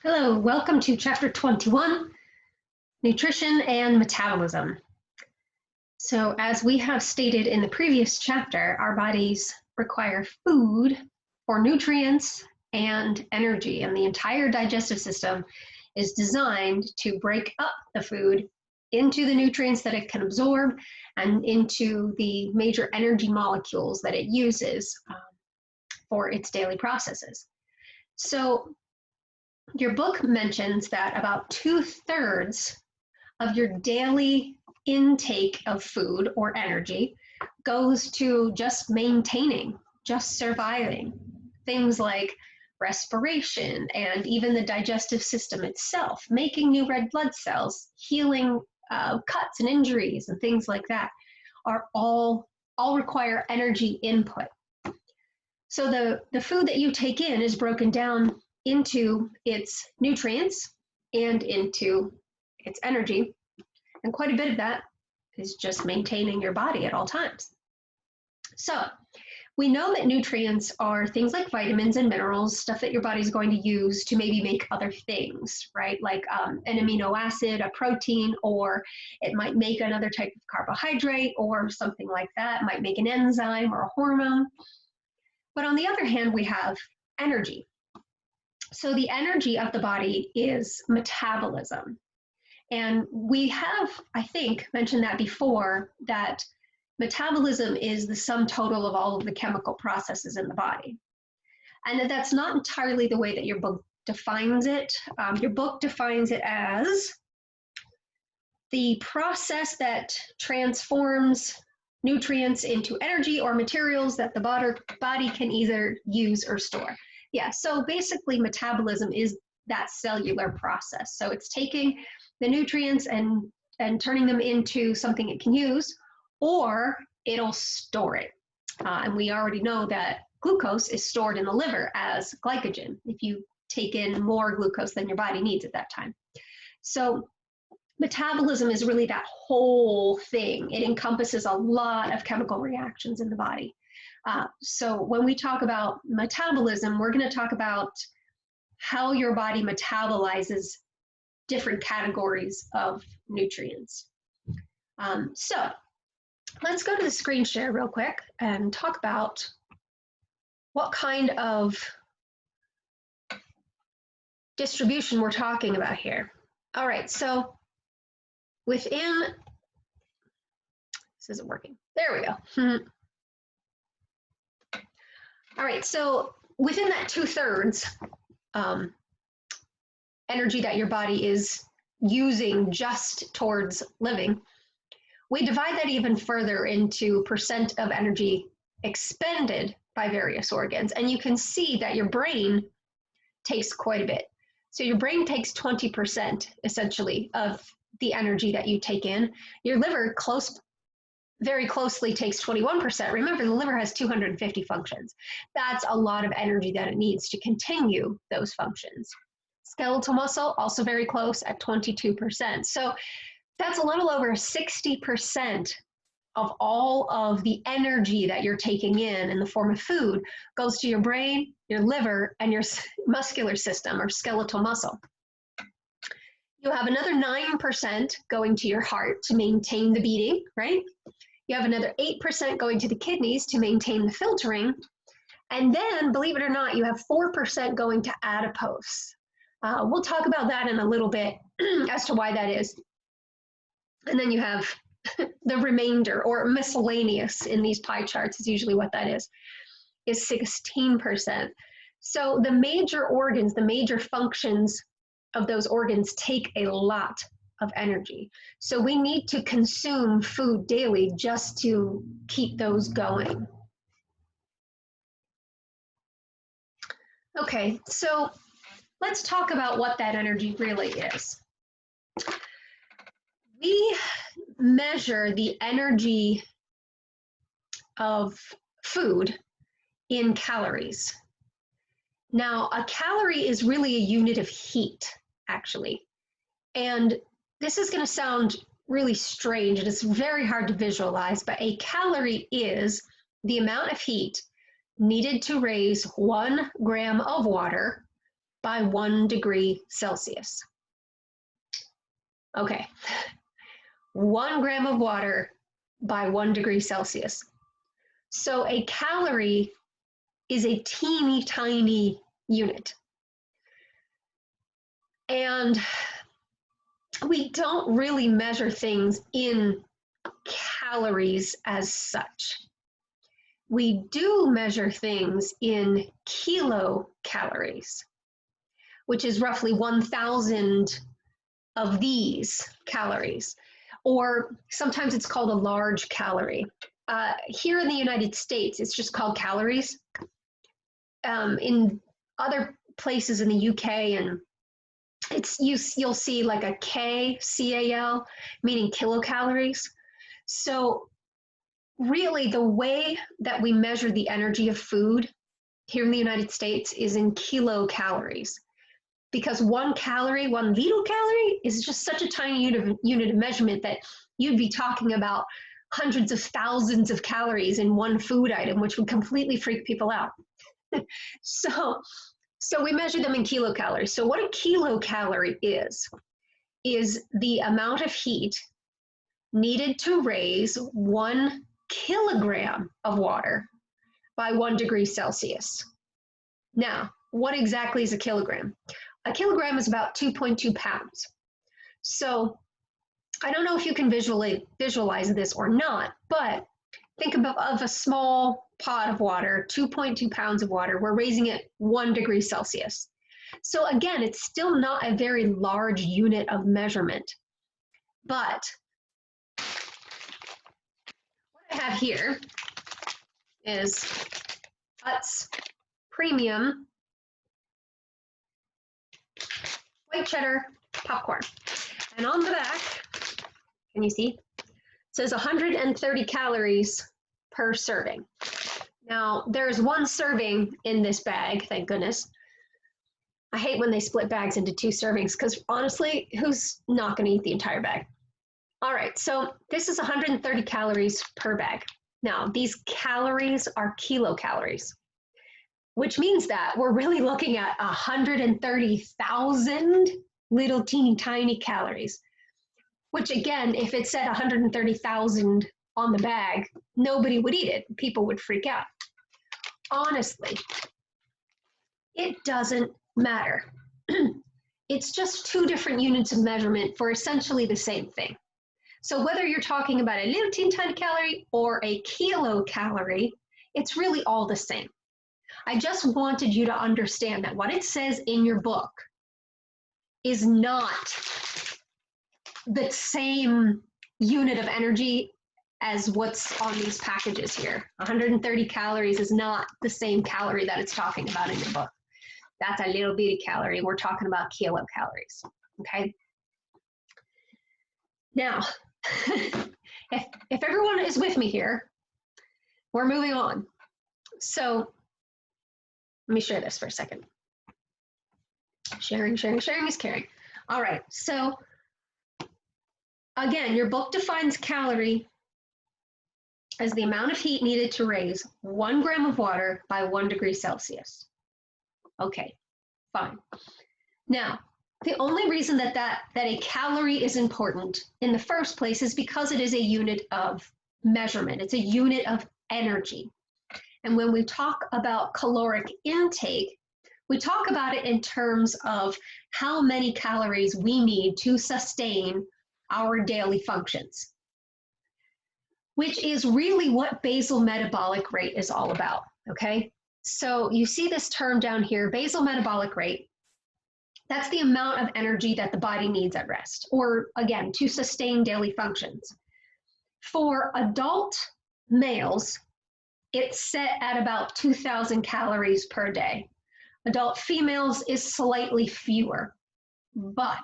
Hello, welcome to Chapter 21, Nutrition and Metabolism. So as we have stated in the previous chapter, our bodies require food for nutrients and energy, and the entire digestive system is designed to break up the food into the nutrients that it can absorb and into the major energy molecules that it uses for its daily processes. So your book mentions that about 2/3 of your daily intake of food or energy goes to just maintaining, just surviving. Things like respiration and even the digestive system itself, making new red blood cells, healing cuts and injuries and things like that are all require energy input. So the food that you take in is broken down into its nutrients and into its energy. And quite a bit of that is just maintaining your body at all times. So we know that nutrients are things like vitamins and minerals, stuff that your body's going to use to maybe make other things, right? Like an amino acid, a protein, or it might make another type of carbohydrate or something like that. It might make an enzyme or a hormone. But on the other hand, we have energy. So the energy of the body is metabolism. And we have, I think, mentioned that before, that metabolism is the sum total of all of the chemical processes in the body. And that's not entirely the way that your book defines it. Your book defines it as the process that transforms nutrients into energy or materials that the body can either use or store. Yeah, so basically metabolism is that cellular process. So it's taking the nutrients and turning them into something it can use, or it'll store it. And we already know that glucose is stored in the liver as glycogen if you take in more glucose than your body needs at that time. So metabolism is really that whole thing. It encompasses a lot of chemical reactions in the body. So when we talk about metabolism, we're going to talk about how your body metabolizes different categories of nutrients. So let's go to the screen share real quick and talk about what kind of distribution we're talking about here. All right, so within, this isn't working. There we go. All right, so within that 2/3 energy that your body is using just towards living, we divide that even further into percent of energy expended by various organs. And you can see that your brain takes quite a bit. So your brain takes 20% essentially of the energy that you take in. Your liver very closely takes 21%. Remember, the liver has 250 functions. That's a lot of energy that it needs to continue those functions. Skeletal muscle, also very close at 22%. So that's a little over 60% of all of the energy that you're taking in the form of food goes to your brain, your liver, and your muscular system or skeletal muscle. You have another 9% going to your heart to maintain the beating, right? You have another 8% going to the kidneys to maintain the filtering. And then, believe it or not, you have 4% going to adipose. We'll talk about that in a little bit as to why that is. And then you have the remainder, or miscellaneous in these pie charts is usually what that is 16%. So the major organs, the major functions of those organs take a lot of energy. So we need to consume food daily just to keep those going. Okay, so let's talk about what that energy really is. We measure the energy of food in calories. Now, a calorie is really a unit of heat, actually. And this is going to sound really strange, and it's very hard to visualize, but a calorie is the amount of heat needed to raise 1 gram of water by 1 degree Celsius. Okay, 1 gram of water by 1 degree Celsius. So a calorie is a teeny tiny unit. And we don't really measure things in calories as such. We do measure things in kilocalories, which is roughly 1,000 of these calories, or sometimes it's called a large calorie. Here in the United States, it's just called calories. In other places in the UK, and you'll see like a KCAL, meaning kilocalories. So really the way that we measure the energy of food here in the United States is in kilocalories, because 1 calorie, 1 little calorie is just such a tiny unit of measurement that you'd be talking about hundreds of thousands of calories in one food item, which would completely freak people out. So we measure them in kilocalories. So what a kilocalorie is the amount of heat needed to raise 1 kilogram of water by 1 degree Celsius. Now, what exactly is a kilogram? A kilogram is about 2.2 pounds. So I don't know if you can visualize this or not, but think of a small pot of water, 2.2 pounds of water. We're raising it 1 degree Celsius. So again, it's still not a very large unit of measurement. But what I have here is Utz Premium White Cheddar Popcorn. And on the back, can you see? It says 130 calories per serving. Now, there's 1 serving in this bag, thank goodness. I hate when they split bags into 2 servings because honestly, who's not going to eat the entire bag? All right, so this is 130 calories per bag. Now, these calories are kilocalories, which means that we're really looking at 130,000 little teeny tiny calories, which again, if it said 130,000 on the bag, nobody would eat it. People would freak out. Honestly, it doesn't matter. It's just 2 different units of measurement for essentially the same thing. So whether you're talking about a little teeny tiny calorie or a kilocalorie, it's really all the same. I just wanted you to understand that what it says in your book is not the same unit of energy as what's on these packages here. 130 calories is not the same calorie that it's talking about in your book. That's a little bitty calorie. We're talking about kilocalories, okay? Now, if everyone is with me here, we're moving on. So let me share this for a second. Sharing is caring. All right, so again, your book defines calorie as the amount of heat needed to raise 1 gram of water by 1 degree Celsius. Okay, fine. Now, the only reason that a calorie is important in the first place is because it is a unit of measurement. It's a unit of energy. And when we talk about caloric intake, we talk about it in terms of how many calories we need to sustain our daily functions, which is really what basal metabolic rate is all about, okay? So you see this term down here, basal metabolic rate. That's the amount of energy that the body needs at rest, or again, to sustain daily functions. For adult males, it's set at about 2,000 calories per day. Adult females is slightly fewer, but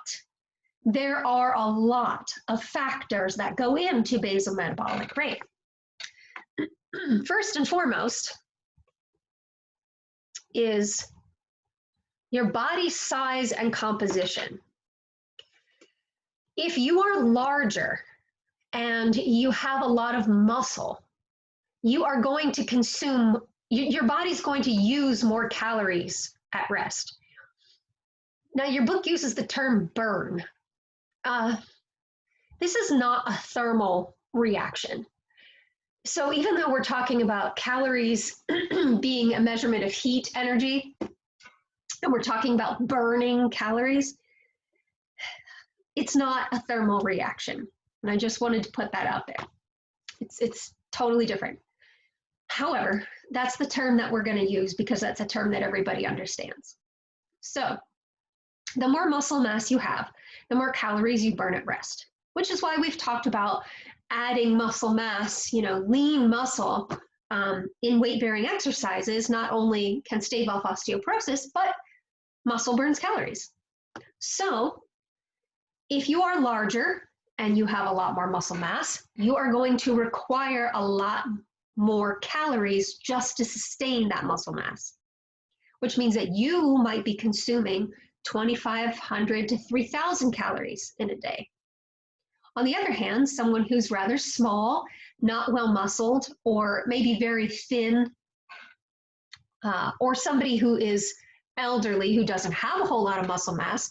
there are a lot of factors that go into basal metabolic rate. First and foremost is your body size and composition. If you are larger and you have a lot of muscle, you are going to consume, your body's going to use more calories at rest. Now, your book uses the term burn. This is not a thermal reaction. So even though we're talking about calories being a measurement of heat energy, and we're talking about burning calories, it's not a thermal reaction. And I just wanted to put that out there. It's totally different. However, that's the term that we're going to use because that's a term that everybody understands. So the more muscle mass you have, the more calories you burn at rest, which is why we've talked about adding muscle mass, lean muscle in weight-bearing exercises not only can stave off osteoporosis, but muscle burns calories. So if you are larger and you have a lot more muscle mass, you are going to require a lot more calories just to sustain that muscle mass, which means that you might be consuming 2,500 to 3,000 calories in a day. On the other hand, someone who's rather small, not well muscled, or maybe very thin, or somebody who is elderly who doesn't have a whole lot of muscle mass,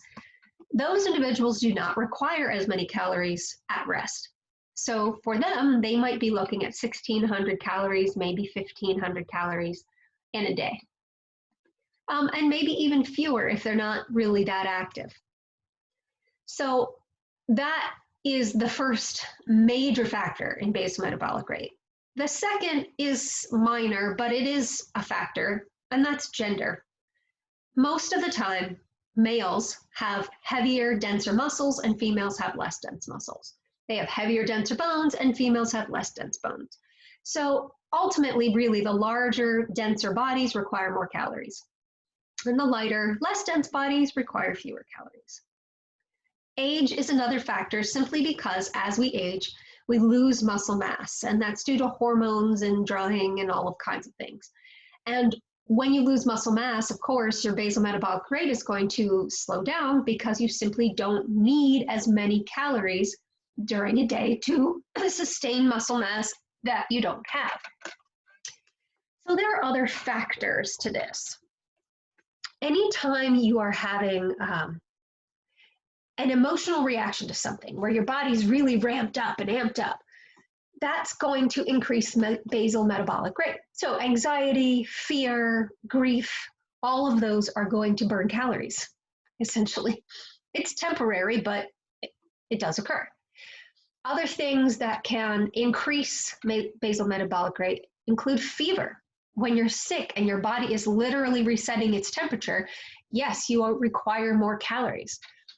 those individuals do not require as many calories at rest. So for them, they might be looking at 1,600 calories, maybe 1,500 calories in a day. And maybe even fewer if they're not really that active. So that is the first major factor in basal metabolic rate. The second is minor, but it is a factor, and that's gender. Most of the time, males have heavier, denser muscles, and females have less dense muscles. They have heavier, denser bones, and females have less dense bones. So ultimately, really, the larger, denser bodies require more calories. And the lighter, less dense bodies require fewer calories. Age is another factor simply because as we age, we lose muscle mass, and that's due to hormones and drying and all of kinds of things. And when you lose muscle mass, of course, your basal metabolic rate is going to slow down because you simply don't need as many calories during a day to sustain muscle mass that you don't have. So there are other factors to this. Anytime you are having an emotional reaction to something where your body's really ramped up and amped up, that's going to increase basal metabolic rate. So anxiety, fear, grief, all of those are going to burn calories, essentially. It's temporary, but it does occur. Other things that can increase basal metabolic rate include fever. When you're sick and your body is literally resetting its temperature, yes, you will require more calories.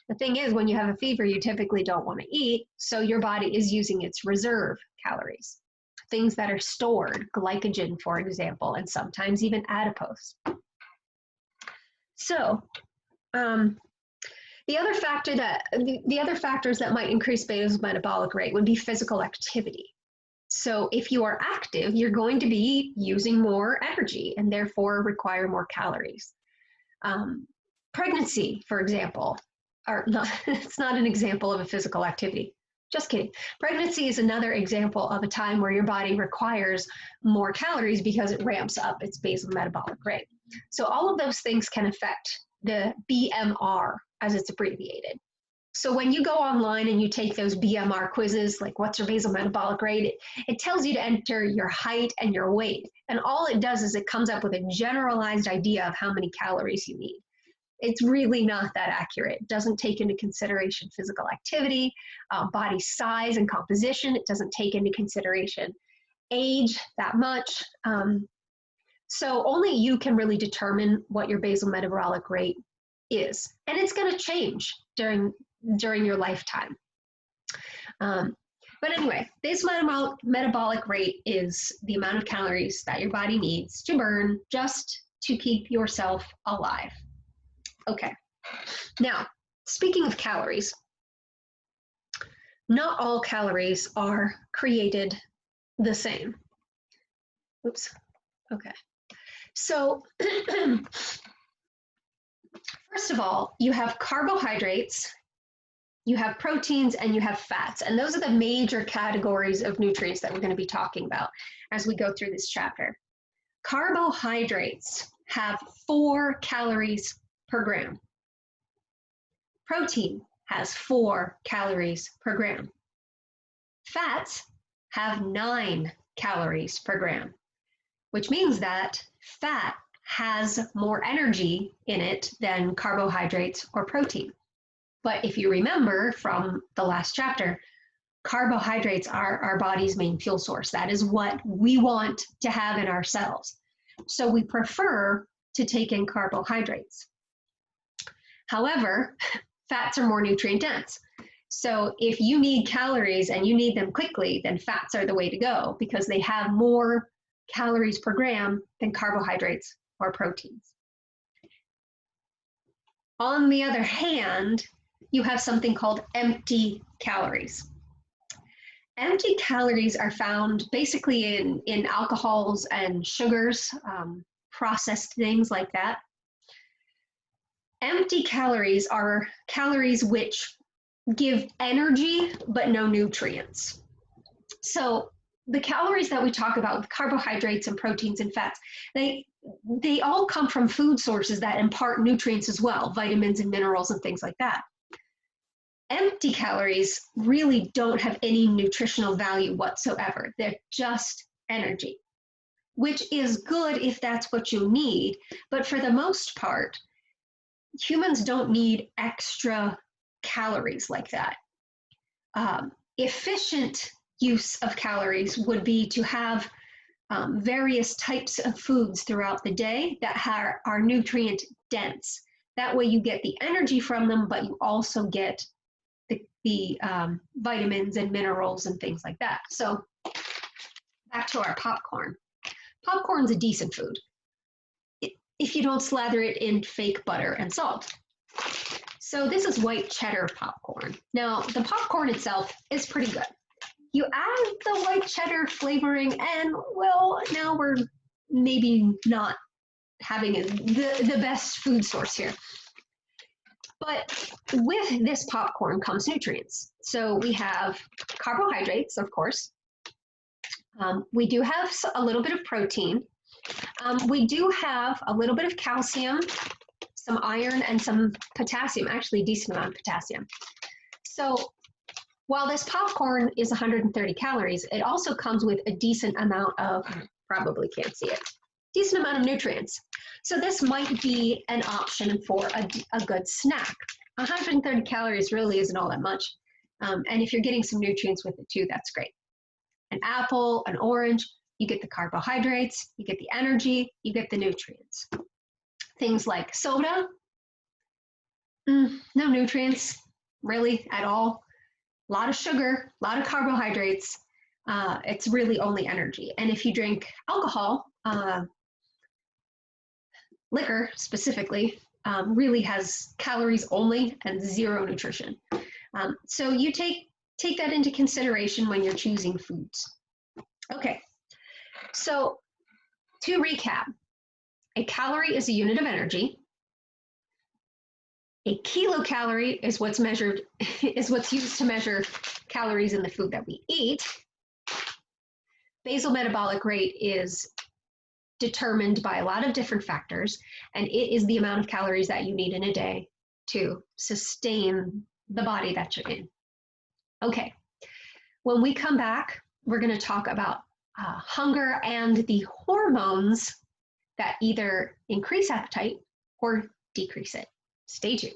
The thing is, when you have a fever, you typically don't want to eat, so your body is using its reserve calories, things that are stored, glycogen, for example, and sometimes even adipose. So the other factors that might increase basal metabolic rate would be physical activity. So if you are active, you're going to be using more energy and therefore require more calories. Pregnancy, for example, it's not an example of a physical activity. Just kidding. Pregnancy is another example of a time where your body requires more calories because it ramps up its basal metabolic rate. So all of those things can affect the BMR, as it's abbreviated. So when you go online and you take those BMR quizzes, like what's your basal metabolic rate, it tells you to enter your height and your weight. And all it does is it comes up with a generalized idea of how many calories you need. It's really not that accurate. It doesn't take into consideration physical activity, body size and composition. It doesn't take into consideration age that much. So only you can really determine what your basal metabolic rate is. And it's going to change during your lifetime. But anyway, basal metabolic rate is the amount of calories that your body needs to burn just to keep yourself alive. Okay, now, speaking of calories, not all calories are created the same. Oops, okay. So, first of all, you have carbohydrates, you have proteins, and you have fats. And those are the major categories of nutrients that we're going to be talking about as we go through this chapter. Carbohydrates have 4 calories per gram. Protein has 4 calories per gram. Fats have 9 calories per gram, which means that fat has more energy in it than carbohydrates or protein. But if you remember from the last chapter, carbohydrates are our body's main fuel source. That is what we want to have in our cells. So we prefer to take in carbohydrates. However, fats are more nutrient dense. So if you need calories and you need them quickly, then fats are the way to go because they have more calories per gram than carbohydrates or proteins. On the other hand, you have something called empty calories. Empty calories are found basically in alcohols and sugars, processed things like that. Empty calories are calories which give energy but no nutrients. So the calories that we talk about with carbohydrates and proteins and fats, they all come from food sources that impart nutrients as well, vitamins and minerals and things like that. Empty calories really don't have any nutritional value whatsoever. They're just energy, which is good if that's what you need. But for the most part, humans don't need extra calories like that. Efficient use of calories would be to have various types of foods throughout the day that are nutrient dense. That way you get the energy from them, but you also get the vitamins and minerals and things like that. So back to our popcorn. Popcorn's a decent food if you don't slather it in fake butter and salt. So this is white cheddar popcorn. Now the popcorn itself is pretty good. You add the white cheddar flavoring and well, now we're maybe not having the best food source here. But with this popcorn comes nutrients. So we have carbohydrates, of course. We do have a little bit of protein. We do have a little bit of calcium, some iron, and some potassium, actually a decent amount of potassium. So while this popcorn is 130 calories, it also comes with a decent amount of, probably can't see it, decent amount of nutrients. So this might be an option for a good snack. 130 calories really isn't all that much. And if you're getting some nutrients with it too, that's great. An apple, an orange, you get the carbohydrates, you get the energy, you get the nutrients. Things like soda, no nutrients really at all. A lot of sugar, a lot of carbohydrates. It's really only energy. And if you drink alcohol, liquor specifically, really has calories only and zero nutrition. So you take that into consideration when you're choosing foods. Okay, so to recap, a calorie is a unit of energy. A kilocalorie is what's used to measure calories in the food that we eat. Basal metabolic rate is determined by a lot of different factors, and it is the amount of calories that you need in a day to sustain the body that you're in. Okay, when we come back, we're going to talk about hunger and the hormones that either increase appetite or decrease it. Stay tuned.